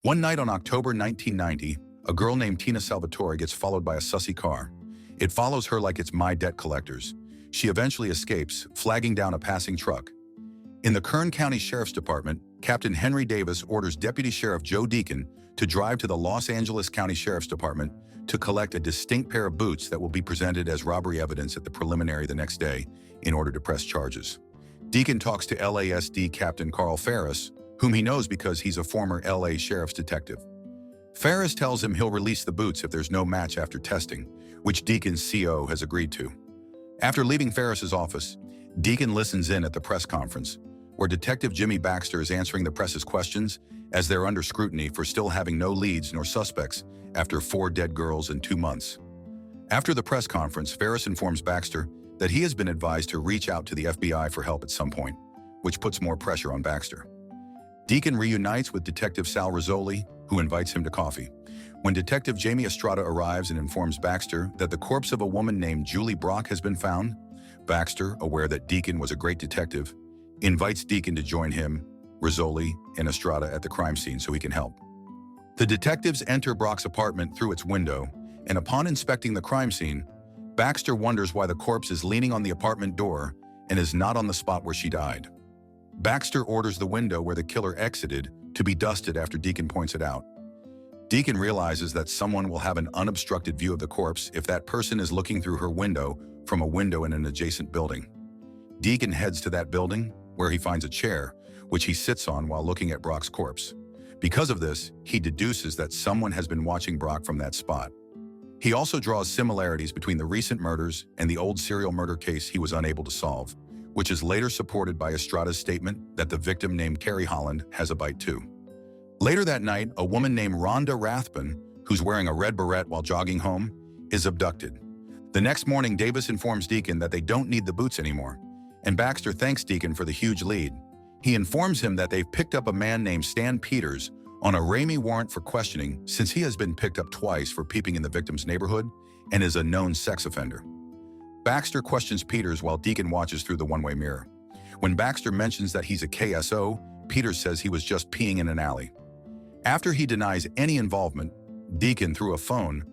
One night on October 1990, a girl named Tina Salvatore gets followed by a sussy car. It follows her like it's my debt collectors. She eventually escapes, flagging down a passing truck. In the Kern County Sheriff's Department, Captain Henry Davis orders Deputy Sheriff Joe Deacon to drive to the Los Angeles County Sheriff's Department to collect a distinct pair of boots that will be presented as robbery evidence at the preliminary the next day in order to press charges. Deacon talks to LASD Captain Carl Ferris, whom he knows because he's a former LA Sheriff's detective. Ferris tells him he'll release the boots if there's no match after testing, which Deacon's CO has agreed to. After leaving Ferris's office, Deacon listens in at the press conference, where Detective Jimmy Baxter is answering the press's questions as they're under scrutiny for still having no leads nor suspects after 4 dead girls in 2 months. After the press conference, Ferris informs Baxter that he has been advised to reach out to the FBI for help at some point, which puts more pressure on Baxter. Deacon reunites with Detective Sal Rizzoli, who invites him to coffee. When Detective Jamie Estrada arrives and informs Baxter that the corpse of a woman named Julie Brock has been found, Baxter, aware that Deacon was a great detective, invites Deacon to join him, Rizzoli, and Estrada at the crime scene so he can help. The detectives enter Brock's apartment through its window, and upon inspecting the crime scene, Baxter wonders why the corpse is leaning on the apartment door and is not on the spot where she died. Baxter orders the window where the killer exited to be dusted after Deacon points it out. Deacon realizes that someone will have an unobstructed view of the corpse if that person is looking through her window from a window in an adjacent building. Deacon heads to that building, where he finds a chair, which he sits on while looking at Brock's corpse. Because of this, he deduces that someone has been watching Brock from that spot. He also draws similarities between the recent murders and the old serial murder case he was unable to solve, which is later supported by Estrada's statement that the victim named Carrie Holland has a bite too. Later that night, a woman named Rhonda Rathbun, who's wearing a red beret while jogging home, is abducted. The next morning, Davis informs Deacon that they don't need the boots anymore, and Baxter thanks Deacon for the huge lead. He informs him that they've picked up a man named Stan Peters on a Rami warrant for questioning since he has been picked up twice for peeping in the victim's neighborhood and is a known sex offender. Baxter questions Peters while Deacon watches through the one-way mirror. When Baxter mentions that he's a KSO, Peters says he was just peeing in an alley. After he denies any involvement, Deacon, through a phone,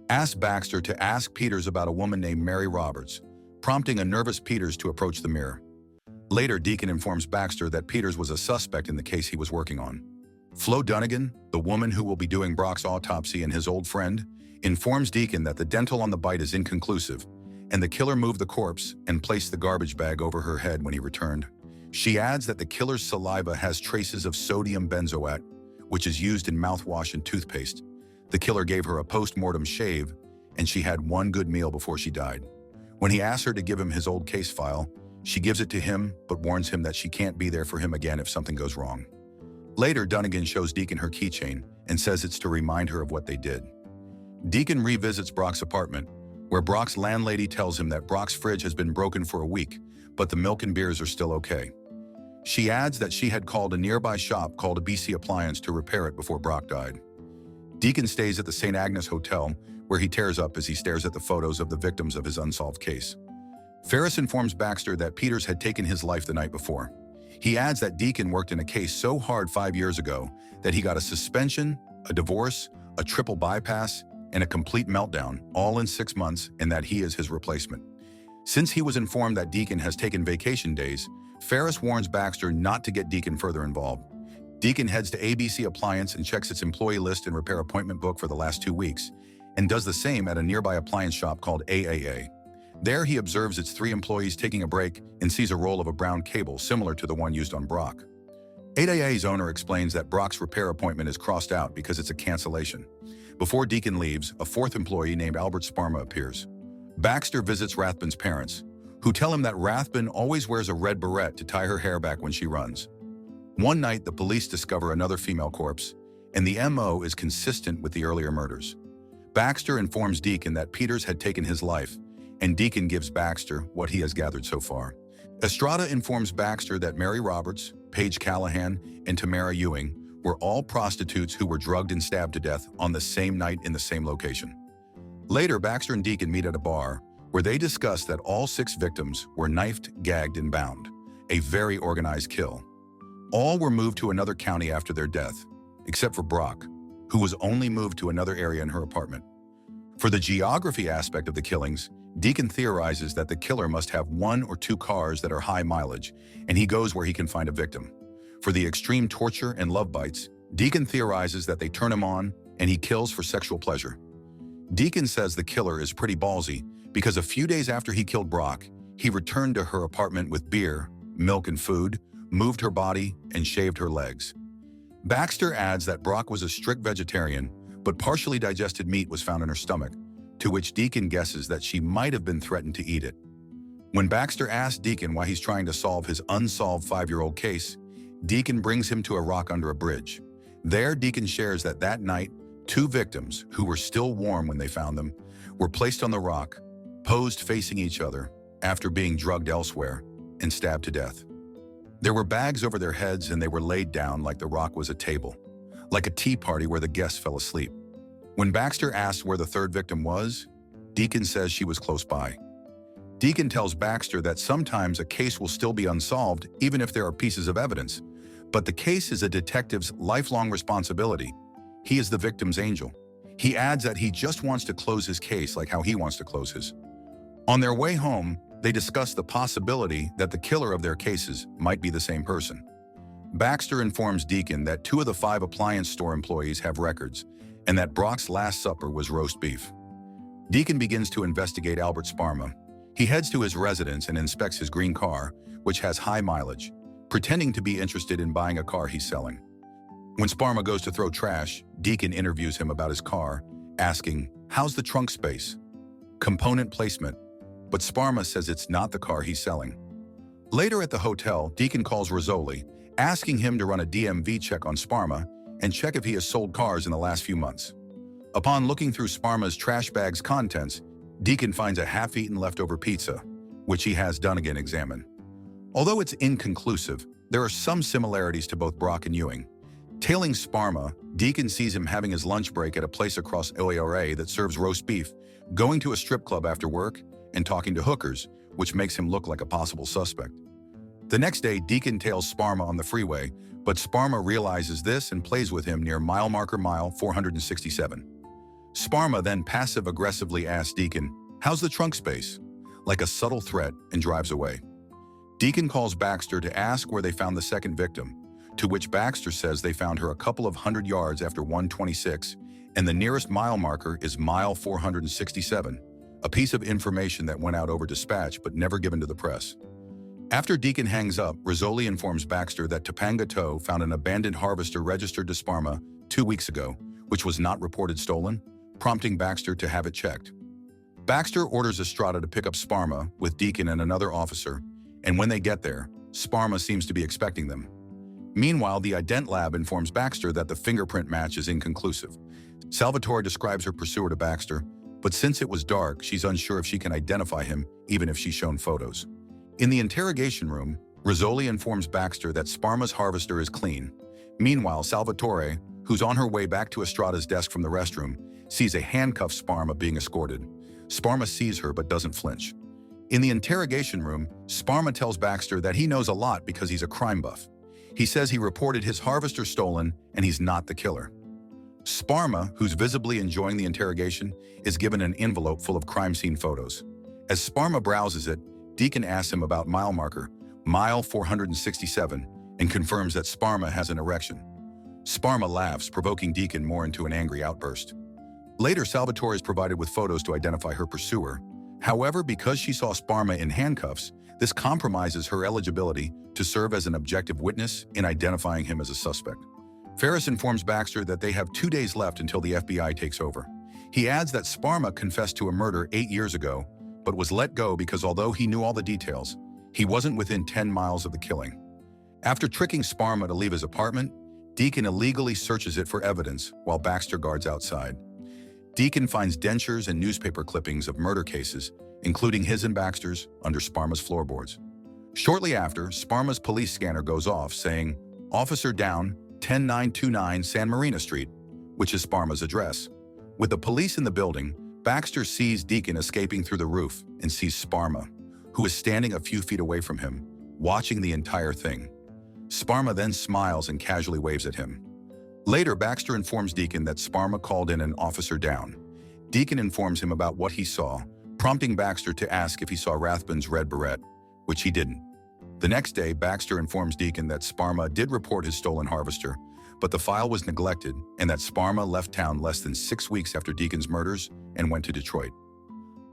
asks Baxter to ask Peters about a woman named Mary Roberts, prompting a nervous Peters to approach the mirror. Later, Deacon informs Baxter that Peters was a suspect in the case he was working on. Flo Dunnigan, the woman who will be doing Brock's autopsy and his old friend, informs Deacon that the dental on the bite is inconclusive, and the killer moved the corpse and placed the garbage bag over her head when he returned. She adds that the killer's saliva has traces of sodium benzoate, which is used in mouthwash and toothpaste. The killer gave her a post-mortem shave, and she had one good meal before she died. When he asks her to give him his old case file, she gives it to him but warns him that she can't be there for him again if something goes wrong. Later, Dunnigan shows Deacon her keychain and says it's to remind her of what they did. Deacon revisits Brock's apartment, where Brock's landlady tells him that Brock's fridge has been broken for a week, but the milk and beers are still okay. She adds that she had called a nearby shop called a BC Appliance to repair it before Brock died. Deacon stays at the St. Agnes Hotel, where he tears up as he stares at the photos of the victims of his unsolved case. Ferris informs Baxter that Peters had taken his life the night before. He adds that Deacon worked in a case so hard 5 years ago that he got a suspension, a divorce, a triple bypass, and a complete meltdown, all in 6 months, and that he is his replacement. Since he was informed that Deacon has taken vacation days, Ferris warns Baxter not to get Deacon further involved. Deacon heads to ABC Appliance and checks its employee list and repair appointment book for the last 2 weeks, and does the same at a nearby appliance shop called AAA. There he observes its 3 employees taking a break and sees a roll of a brown cable similar to the one used on Brock. AAA's owner explains that Brock's repair appointment is crossed out because it's a cancellation. Before Deacon leaves, a 4th employee named Albert Sparma appears. Baxter visits Rathbun's parents, who tell him that Rathbun always wears a red beret to tie her hair back when she runs. One night, the police discover another female corpse, and the MO is consistent with the earlier murders. Baxter informs Deacon that Peters had taken his life, and Deacon gives Baxter what he has gathered so far. Estrada informs Baxter that Mary Roberts, Paige Callahan, and Tamara Ewing were all prostitutes who were drugged and stabbed to death on the same night in the same location. Later, Baxter and Deacon meet at a bar where they discuss that all 6 victims were knifed, gagged, and bound, a very organized kill. All were moved to another county after their death. except for Brock, who was only moved to another area in her apartment. For the geography aspect of the killings, Deacon theorizes that the killer must have 1 or 2 cars that are high mileage, and he goes where he can find a victim. For the extreme torture and love bites, Deacon theorizes that they turn him on and he kills for sexual pleasure. Deacon says the killer is pretty ballsy because a few days after he killed Brock, he returned to her apartment with beer, milk, and food, moved her body, and shaved her legs. Baxter adds that Brock was a strict vegetarian, but partially digested meat was found in her stomach, to which Deacon guesses that she might have been threatened to eat it. When Baxter asks Deacon why he's trying to solve his unsolved 5-year-old case, Deacon brings him to a rock under a bridge. There, Deacon shares that that night, 2 victims, who were still warm when they found them, were placed on the rock, posed facing each other after being drugged elsewhere, and stabbed to death. There were bags over their heads and they were laid down like the rock was a table, like a tea party where the guests fell asleep. When Baxter asks where the 3rd victim was, Deacon says she was close by. Deacon tells Baxter that sometimes a case will still be unsolved even if there are pieces of evidence, but the case is a detective's lifelong responsibility. He is the victim's angel. He adds that he just wants to close his case like how he wants to close his. On their way home, they discuss the possibility that the killer of their cases might be the same person. Baxter informs Deacon that 2 of the 5 appliance store employees have records, and that Brock's last supper was roast beef. Deacon begins to investigate Albert Sparma. He heads to his residence and inspects his green car, which has high mileage, pretending to be interested in buying a car he's selling. When Sparma goes to throw trash, Deacon interviews him about his car, asking, "How's the trunk space? Component placement?" But Sparma says it's not the car he's selling. Later at the hotel, Deacon calls Rizzoli, asking him to run a DMV check on Sparma and check if he has sold cars in the last few months. Upon looking through Sparma's trash bag's contents, Deacon finds a half-eaten leftover pizza, which he has Dunnigan examine. Although it's inconclusive, there are some similarities to both Brock and Ewing. Tailing Sparma, Deacon sees him having his lunch break at a place across OARA that serves roast beef, going to a strip club after work, and talking to hookers, which makes him look like a possible suspect. The next day, Deacon tails Sparma on the freeway, but Sparma realizes this and plays with him near mile marker mile 467. Sparma then passive-aggressively asks Deacon, "How's the trunk space?" like a subtle threat, and drives away. Deacon calls Baxter to ask where they found the 2nd victim, to which Baxter says they found her a couple of 100 yards after 126, and the nearest mile marker is mile 467, a piece of information that went out over dispatch but never given to the press. After Deacon hangs up, Rizzoli informs Baxter that Topanga Tow found an abandoned harvester registered to Sparma 2 weeks ago, which was not reported stolen, prompting Baxter to have it checked. Baxter orders Estrada to pick up Sparma with Deacon and another officer, and when they get there, Sparma seems to be expecting them. Meanwhile, the ident lab informs Baxter that the fingerprint match is inconclusive. Salvatore describes her pursuer to Baxter, but since it was dark, she's unsure if she can identify him, even if she's shown photos. In the interrogation room, Rizzoli informs Baxter that Sparma's harvester is clean. Meanwhile, Salvatore, who's on her way back to Estrada's desk from the restroom, sees a handcuffed Sparma being escorted. Sparma sees her but doesn't flinch. In the interrogation room, Sparma tells Baxter that he knows a lot because he's a crime buff. He says he reported his harvester stolen and he's not the killer. Sparma, who's visibly enjoying the interrogation, is given an envelope full of crime scene photos. As Sparma browses it, Deacon asks him about mile marker, mile 467, and confirms that Sparma has an erection. Sparma laughs, provoking Deacon more into an angry outburst. Later, Salvatore is provided with photos to identify her pursuer. However, because she saw Sparma in handcuffs, this compromises her eligibility to serve as an objective witness in identifying him as a suspect. Ferris informs Baxter that they have 2 days left until the FBI takes over. He adds that Sparma confessed to a murder 8 years ago, but was let go because although he knew all the details, he wasn't within 10 miles of the killing. After tricking Sparma to leave his apartment, Deacon illegally searches it for evidence while Baxter guards outside. Deacon finds dentures and newspaper clippings of murder cases, including his and Baxter's, under Sparma's floorboards. Shortly after, Sparma's police scanner goes off saying, "Officer down, 10929 San Marina Street," which is Sparma's address. With the police in the building, Baxter sees Deacon escaping through the roof and sees Sparma, who is standing a few feet away from him, watching the entire thing. Sparma then smiles and casually waves at him. Later, Baxter informs Deacon that Sparma called in an officer down. Deacon informs him about what he saw, prompting Baxter to ask if he saw Rathbun's red beret, which he didn't. The next day, Baxter informs Deacon that Sparma did report his stolen harvester, but the file was neglected and that Sparma left town less than 6 weeks after Deacon's murders and went to Detroit.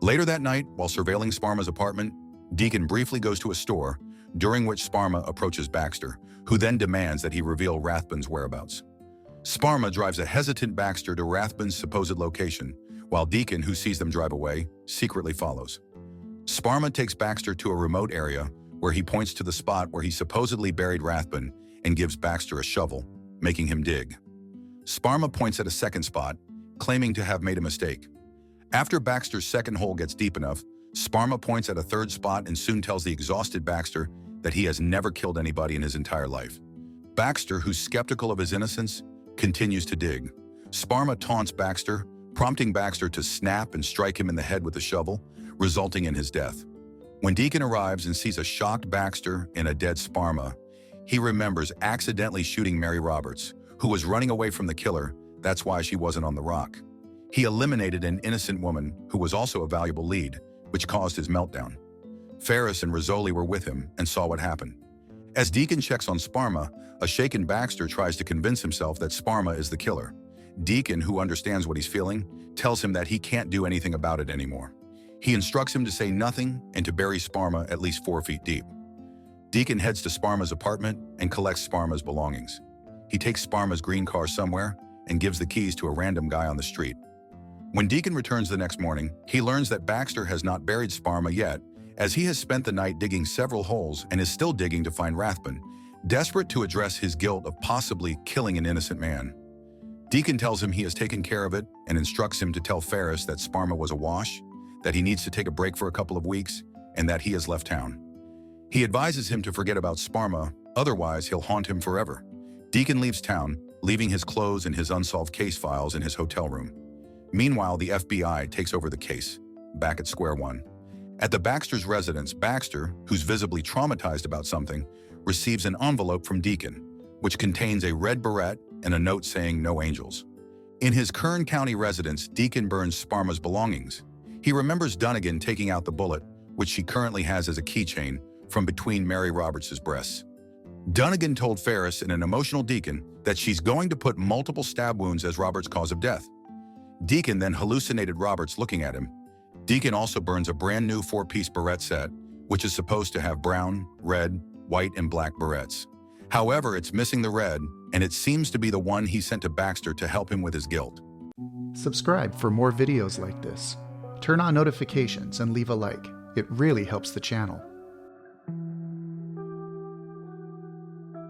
Later that night, while surveilling Sparma's apartment, Deacon briefly goes to a store, during which Sparma approaches Baxter, who then demands that he reveal Rathbun's whereabouts. Sparma drives a hesitant Baxter to Rathbun's supposed location, while Deacon, who sees them drive away, secretly follows. Sparma takes Baxter to a remote area where he points to the spot where he supposedly buried Rathbun and gives Baxter a shovel, making him dig. Sparma points at a second spot, claiming to have made a mistake. After Baxter's second hole gets deep enough, Sparma points at a third spot and soon tells the exhausted Baxter that he has never killed anybody in his entire life. Baxter, who's skeptical of his innocence, continues to dig. Sparma taunts Baxter, prompting Baxter to snap and strike him in the head with a shovel, resulting in his death. When Deacon arrives and sees a shocked Baxter and a dead Sparma, he remembers accidentally shooting Mary Roberts, who was running away from the killer. That's why she wasn't on the rock. He eliminated an innocent woman who was also a valuable lead, which caused his meltdown. Ferris and Rizzoli were with him and saw what happened. As Deacon checks on Sparma, a shaken Baxter tries to convince himself that Sparma is the killer. Deacon, who understands what he's feeling, tells him that he can't do anything about it anymore. He instructs him to say nothing and to bury Sparma at least 4 feet deep. Deacon heads to Sparma's apartment and collects Sparma's belongings. He takes Sparma's green car somewhere and gives the keys to a random guy on the street. When Deacon returns the next morning, he learns that Baxter has not buried Sparma yet, as he has spent the night digging several holes and is still digging to find Rathbun, desperate to address his guilt of possibly killing an innocent man. Deacon tells him he has taken care of it and instructs him to tell Ferris that Sparma was a wash, that he needs to take a break for a couple of weeks, and that he has left town. He advises him to forget about Sparma, otherwise he'll haunt him forever. Deacon leaves town, leaving his clothes and his unsolved case files in his hotel room. Meanwhile, the FBI takes over the case, back at square one. At the Baxter's residence, Baxter, who's visibly traumatized about something, receives an envelope from Deacon, which contains a red beret and a note saying "No angels." In his Kern County residence, Deacon burns Sparma's belongings. He remembers Dunnigan taking out the bullet, which she currently has as a keychain, from between Mary Roberts' breasts. Dunnigan told Ferris in an emotional Deacon that she's going to put multiple stab wounds as Roberts' cause of death. Deacon then hallucinated Roberts looking at him. Deacon also burns a brand new 4-piece beret set, which is supposed to have brown, red, white, and black berets. However, it's missing the red, and it seems to be the one he sent to Baxter to help him with his guilt. Subscribe for more videos like this. Turn on notifications and leave a like. It really helps the channel.